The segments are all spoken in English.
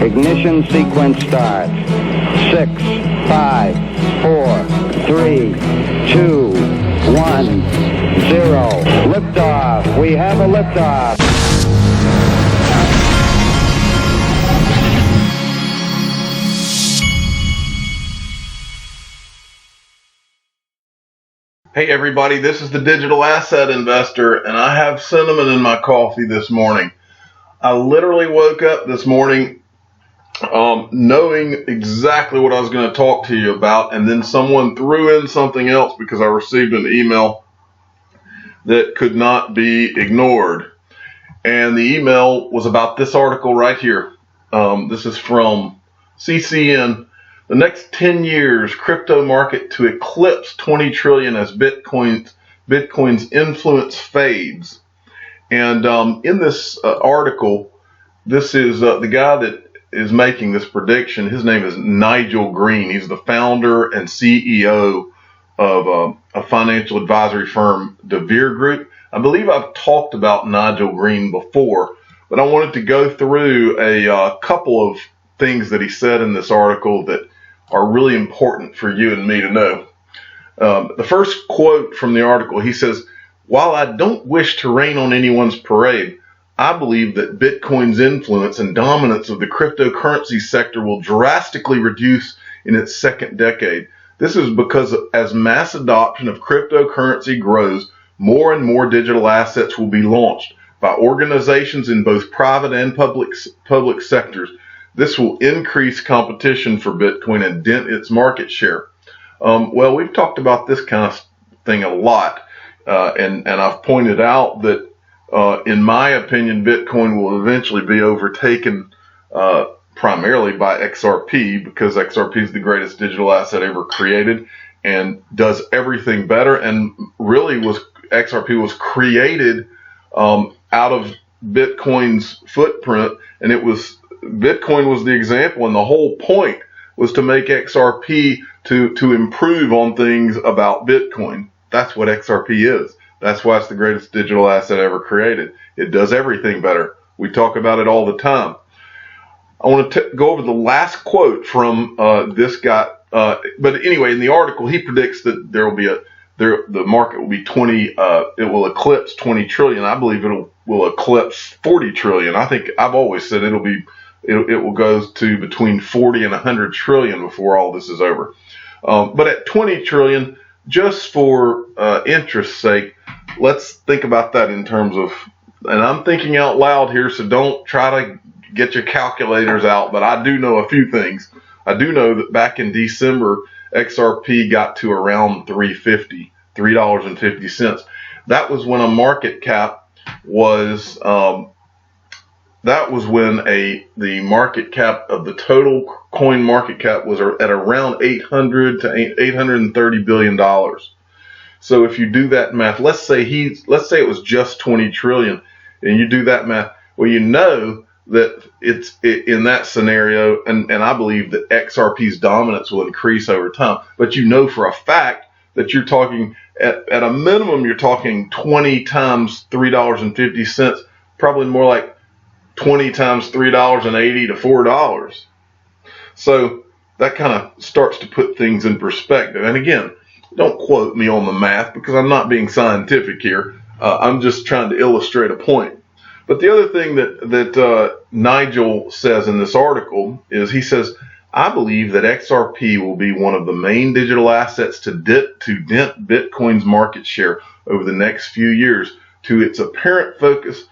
Ignition sequence starts. 6, 5, 4, 3, 2, 1, 0. Liftoff. We have a liftoff. Hey everybody, this is the Digital Asset Investor, and I have cinnamon in my coffee this morning. I literally woke up this morning knowing exactly what I was going to talk to you about, and then someone threw in something else because I received an email that could not be ignored. And the email was about this article right here. This is from CCN. The next 10 years, crypto market to eclipse 20 trillion as Bitcoin's influence fades. And in this article, this is the guy that is making this prediction. His name is Nigel Green. He's the founder and CEO of a financial advisory firm, DeVere Group. I believe I've talked about Nigel Green before, but I wanted to go through a couple of things that he said in this article that are really important for you and me to know. The first quote from the article, he says, "While I don't wish to rain on anyone's parade, I believe that Bitcoin's influence and dominance of the cryptocurrency sector will drastically reduce in its second decade. This is because as mass adoption of cryptocurrency grows, more and more digital assets will be launched by organizations in both private and public sectors. This will increase competition for Bitcoin and dent its market share." Well, we've talked about this kind of thing a lot, and I've pointed out that, in my opinion, Bitcoin will eventually be overtaken primarily by XRP, because XRP is the greatest digital asset ever created and does everything better. And really, XRP was created out of Bitcoin's footprint, and Bitcoin was the example, and the whole point was to make XRP to improve on things about Bitcoin. That's what XRP is. That's why it's the greatest digital asset ever created. It does everything better. We talk about it all the time. I want to go over the last quote from this guy. But anyway, in the article, he predicts that the market will be it will eclipse 20 trillion. I believe it will eclipse 40 trillion. I think I've always said it will go to between 40 and 100 trillion before all this is over. But at 20 trillion, just for interest's sake, let's think about that in terms of, and I'm thinking out loud here, so don't try to get your calculators out, but I do know a few things. I do know that back in December, XRP got to around $3.50. That was when a market cap was, that was when the market cap of the total coin market cap was at around $800 to $830 billion. So if you do that math, let's say it was just 20 trillion, and you do that math, well, you know that in that scenario, and I believe that XRP's dominance will increase over time, but you know for a fact that you're talking at a minimum, you're talking 20 times $3.50, probably more like 20 times $3.80 to $4. So that kind of starts to put things in perspective. And again, don't quote me on the math because I'm not being scientific here. I'm just trying to illustrate a point. But the other thing that Nigel says in this article is, he says, "I believe that XRP will be one of the main digital assets to dent Bitcoin's market share over the next few years due to its apparent focus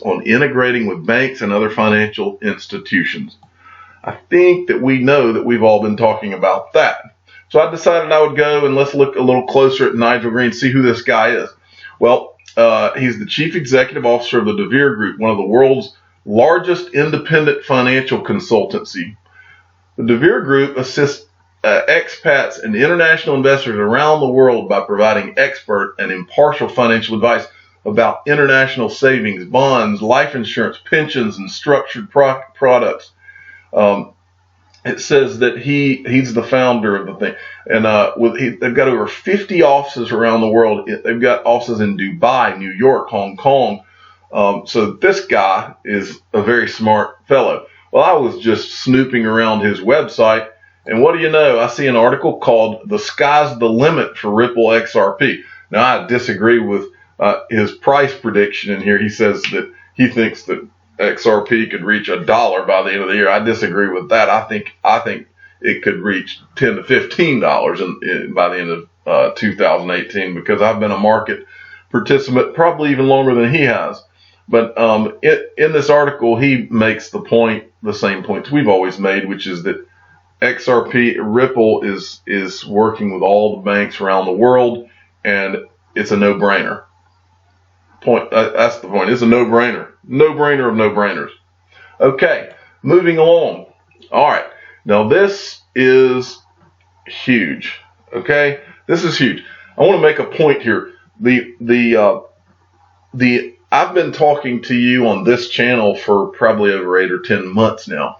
on integrating with banks and other financial institutions." I think that we know that we've all been talking about that. So I decided I would go and let's look a little closer at Nigel Green, see who this guy is. Well, he's the chief executive officer of the DeVere Group, one of the world's largest independent financial consultancy. The DeVere Group assists expats and international investors around the world by providing expert and impartial financial advice about international savings, bonds, life insurance, pensions, and structured products. It says that he's the founder of the thing, and they've got over 50 offices around the world. They've got offices in Dubai, New York, Hong Kong, So this guy is a very smart fellow. Well, I was just snooping around his website, and what do you know? I see an article called "The Sky's the Limit for Ripple XRP." Now, I disagree with his price prediction in here. He says that he thinks that XRP could reach $1 by the end of the year. I disagree with that. I think it could reach $10 to $15 by the end of 2018, because I've been a market participant probably even longer than he has. But in this article, he makes the same points we've always made, which is that XRP Ripple is working with all the banks around the world, and it's a no-brainer. That's the point. It's a no-brainer. No-brainer of no-brainers. Okay, moving along. All right. Now this is huge. Okay, this is huge. I want to make a point here. I've been talking to you on this channel for probably over 8 or 10 months now,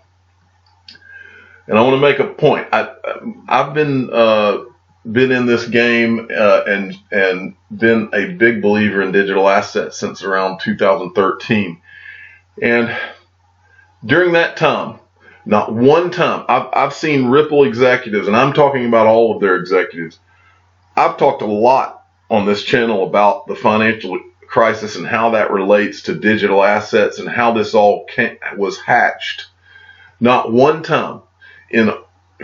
and I want to make a point. I've been in this game and been a big believer in digital assets since around 2013, and during that time, not one time, I've seen Ripple executives, and I'm talking about all of their executives. I've talked a lot on this channel about the financial crisis and how that relates to digital assets and how this all was hatched. Not one time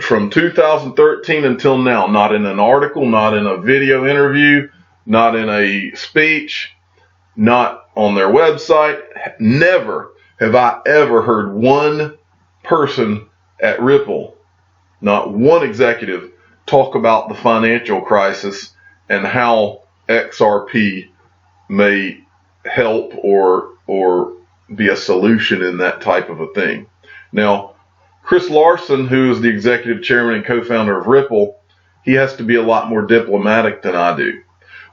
from 2013 until now, not in an article, not in a video interview, not in a speech, not on their website, never have I ever heard one person at Ripple, not one executive, talk about the financial crisis and how XRP may help or be a solution in that type of a thing. Now, Chris Larson, who is the executive chairman and co-founder of Ripple, he has to be a lot more diplomatic than I do.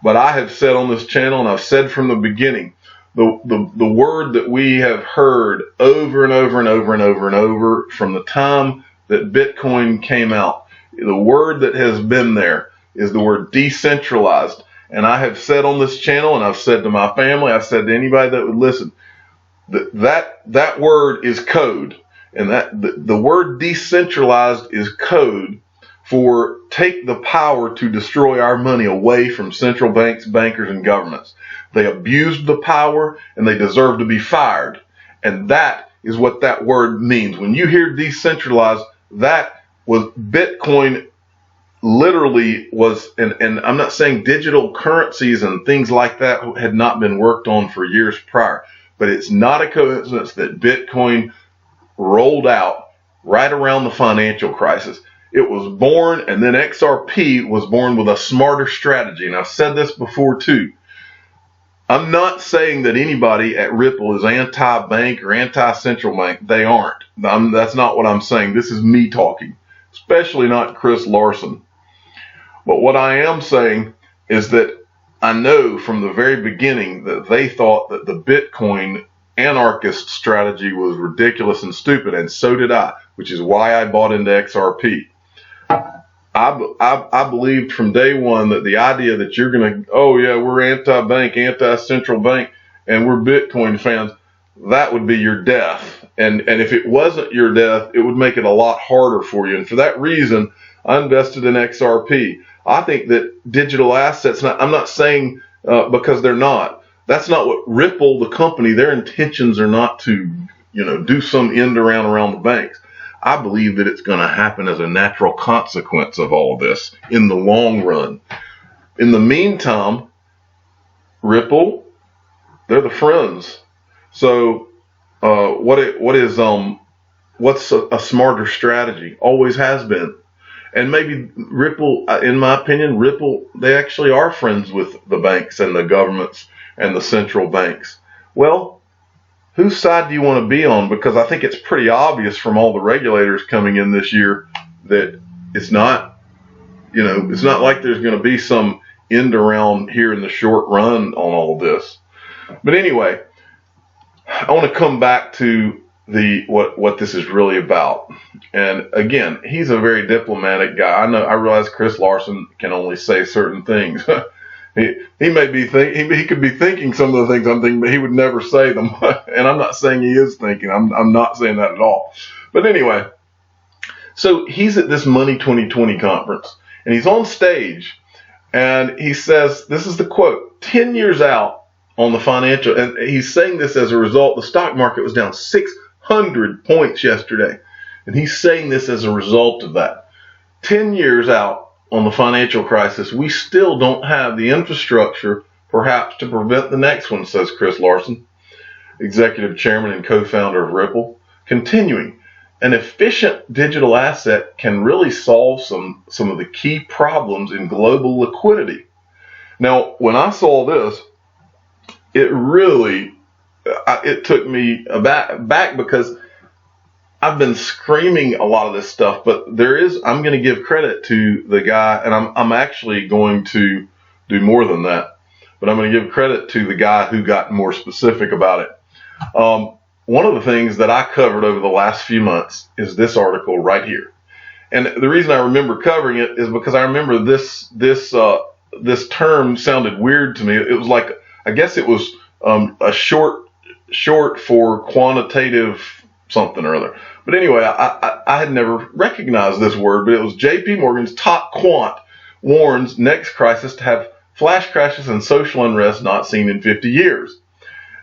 But I have said on this channel, and I've said from the beginning, the word that we have heard over and over and over and over and over from the time that Bitcoin came out, the word that has been there is the word decentralized. And I have said on this channel, and I've said to my family, I've said to anybody that would listen, that word is code. And the word decentralized is code for take the power to destroy our money away from central banks, bankers, and governments. They abused the power, and they deserve to be fired. And that is what that word means. When you hear decentralized, that was Bitcoin literally was, and I'm not saying digital currencies and things like that had not been worked on for years prior, but it's not a coincidence that Bitcoin rolled out right around the financial crisis. It was born, and then XRP was born with a smarter strategy. And I've said this before too. I'm not saying that anybody at Ripple is anti-bank or anti-central bank. They aren't. That's not what I'm saying. This is me talking, especially not Chris Larson. But what I am saying is that I know from the very beginning that they thought that the Bitcoin anarchist strategy was ridiculous and stupid, and so did I, which is why I bought into XRP. I believed from day one that the idea that you're going to, oh yeah, we're anti-bank, anti-central bank, and we're Bitcoin fans, that would be your death. And if it wasn't your death, it would make it a lot harder for you. And for that reason, I invested in XRP. I think that digital assets, I'm not saying because they're not. That's not what Ripple, the company, their intentions are not to, do some end around the banks. I believe that it's going to happen as a natural consequence of all this in the long run. In the meantime, Ripple, they're the friends. So what's a smarter strategy? Always has been. And maybe Ripple, in my opinion, Ripple, they actually are friends with the banks and the governments and the central banks. Well, whose side do you want to be on? Because I think it's pretty obvious from all the regulators coming in this year that it's not like there's going to be some end around here in the short run on all this. But anyway, I want to come back to what this is really about. And again, he's a very diplomatic guy. I realize Chris Larson can only say certain things. He may be he could be thinking some of the things I'm thinking, but he would never say them. And I'm not saying he is thinking. I'm not saying that at all. But anyway, so he's at this Money 2020 conference, and he's on stage, and he says, this is the quote, 10 years out on the financial, and he's saying this as a result, the stock market was down 600 points yesterday. And he's saying this as a result of that. 10 years out on the financial crisis, we still don't have the infrastructure, perhaps, to prevent the next one, says Chris Larsen, executive chairman and co-founder of Ripple. Continuing, an efficient digital asset can really solve some of the key problems in global liquidity. Now, when I saw this, it took me back because I've been screaming a lot of this stuff, but I'm going to give credit to the guy, and I'm actually going to do more than that, but I'm going to give credit to the guy who got more specific about it. One of the things that I covered over the last few months is this article right here. And the reason I remember covering it is because I remember this term sounded weird to me. It was like, I guess it was a short for quantitative something or other. But anyway, I had never recognized this word, but it was JP Morgan's top quant warns next crisis to have flash crashes and social unrest not seen in 50 years.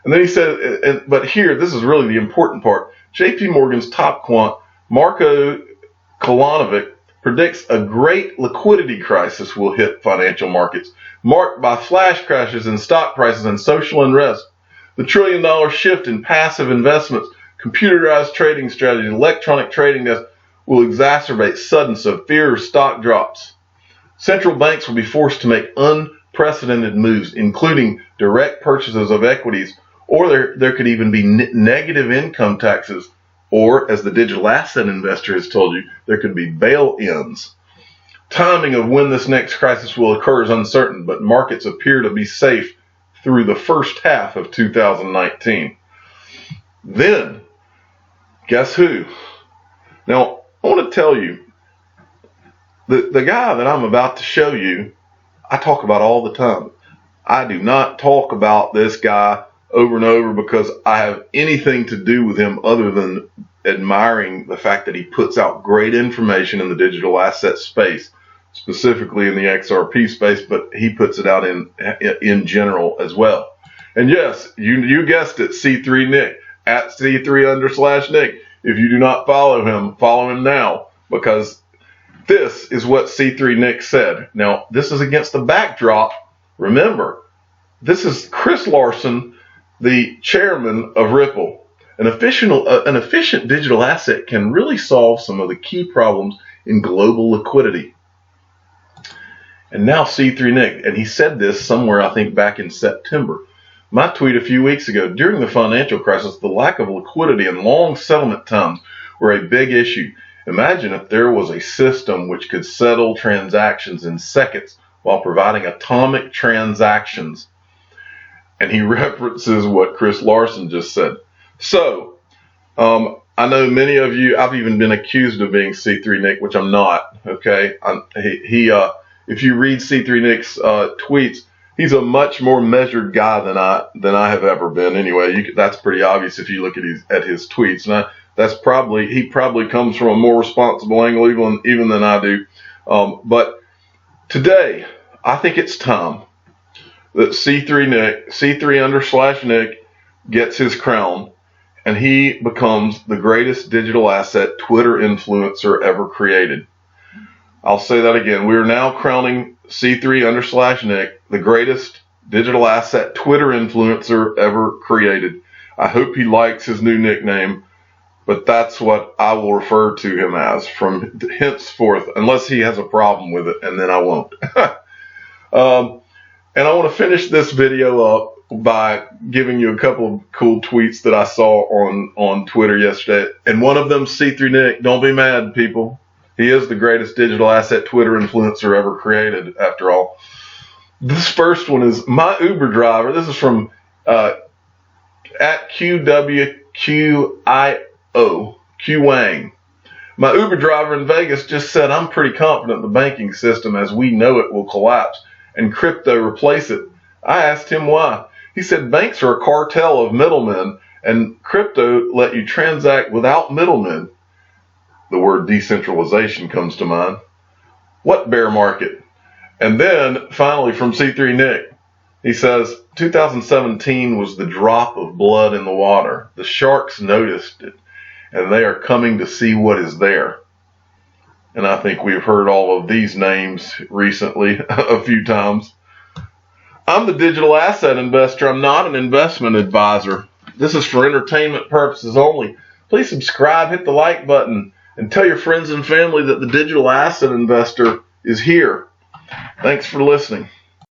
And then he said, but here, this is really the important part. JP Morgan's top quant, Marko Kolanovic, predicts a great liquidity crisis will hit financial markets, marked by flash crashes in stock prices and social unrest. The $1 trillion shift in passive investments, computerized trading strategies, electronic trading desks will exacerbate sudden severe stock drops. Central banks will be forced to make unprecedented moves, including direct purchases of equities, or there could even be negative income taxes, or, as the digital asset investor has told you, there could be bail-ins. Timing of when this next crisis will occur is uncertain, but markets appear to be safe through the first half of 2019. Then, guess who? Now, I want to tell you, the guy that I'm about to show you, I talk about all the time. I do not talk about this guy over and over because I have anything to do with him other than admiring the fact that he puts out great information in the digital asset space, specifically in the XRP space, but he puts it out in general as well. And yes, you guessed it, C3 Nick, at C3_Nick. If you do not follow him now, because this is what C3 Nick said. Now, this is against the backdrop. Remember, this is Chris Larsen, the chairman of Ripple. An efficient digital asset can really solve some of the key problems in global liquidity. And now C3 Nick, and he said this somewhere, I think, back in September. My tweet a few weeks ago, during the financial crisis, the lack of liquidity and long settlement times were a big issue. Imagine if there was a system which could settle transactions in seconds while providing atomic transactions. And he references what Chris Larsen just said. So, I know many of you, I've even been accused of being C3 Nick, which I'm not, okay? If you read C3 Nick's tweets, he's a much more measured guy than I have ever been. Anyway, that's pretty obvious if you look at his tweets. And he probably comes from a more responsible angle even than I do. But today, I think it's time that C3_Nick gets his crown, and he becomes the greatest digital asset Twitter influencer ever created. I'll say that again. We are now crowning C3_Nick the greatest digital asset Twitter influencer ever created. I hope he likes his new nickname, but that's what I will refer to him as from henceforth, unless he has a problem with it, and then I won't. And I want to finish this video up by giving you a couple of cool tweets that I saw on Twitter yesterday. And one of them, C3 Nick, don't be mad, people. He is the greatest digital asset Twitter influencer ever created, after all. This first one is my Uber driver. This is from at QWQIO, Q Wang. My Uber driver in Vegas just said, I'm pretty confident the banking system as we know it will collapse, and crypto replace it. I asked him why. He said banks are a cartel of middlemen, and crypto let you transact without middlemen. The word decentralization comes to mind. What bear market? And then finally from C3 Nick, he says 2017 was the drop of blood in the water. The sharks noticed it, and they are coming to see what is there. And I think we've heard all of these names recently a few times. I'm the digital asset investor. I'm not an investment advisor. This is for entertainment purposes only. Please subscribe, hit the like button, and tell your friends and family that the digital asset investor is here. Thanks for listening.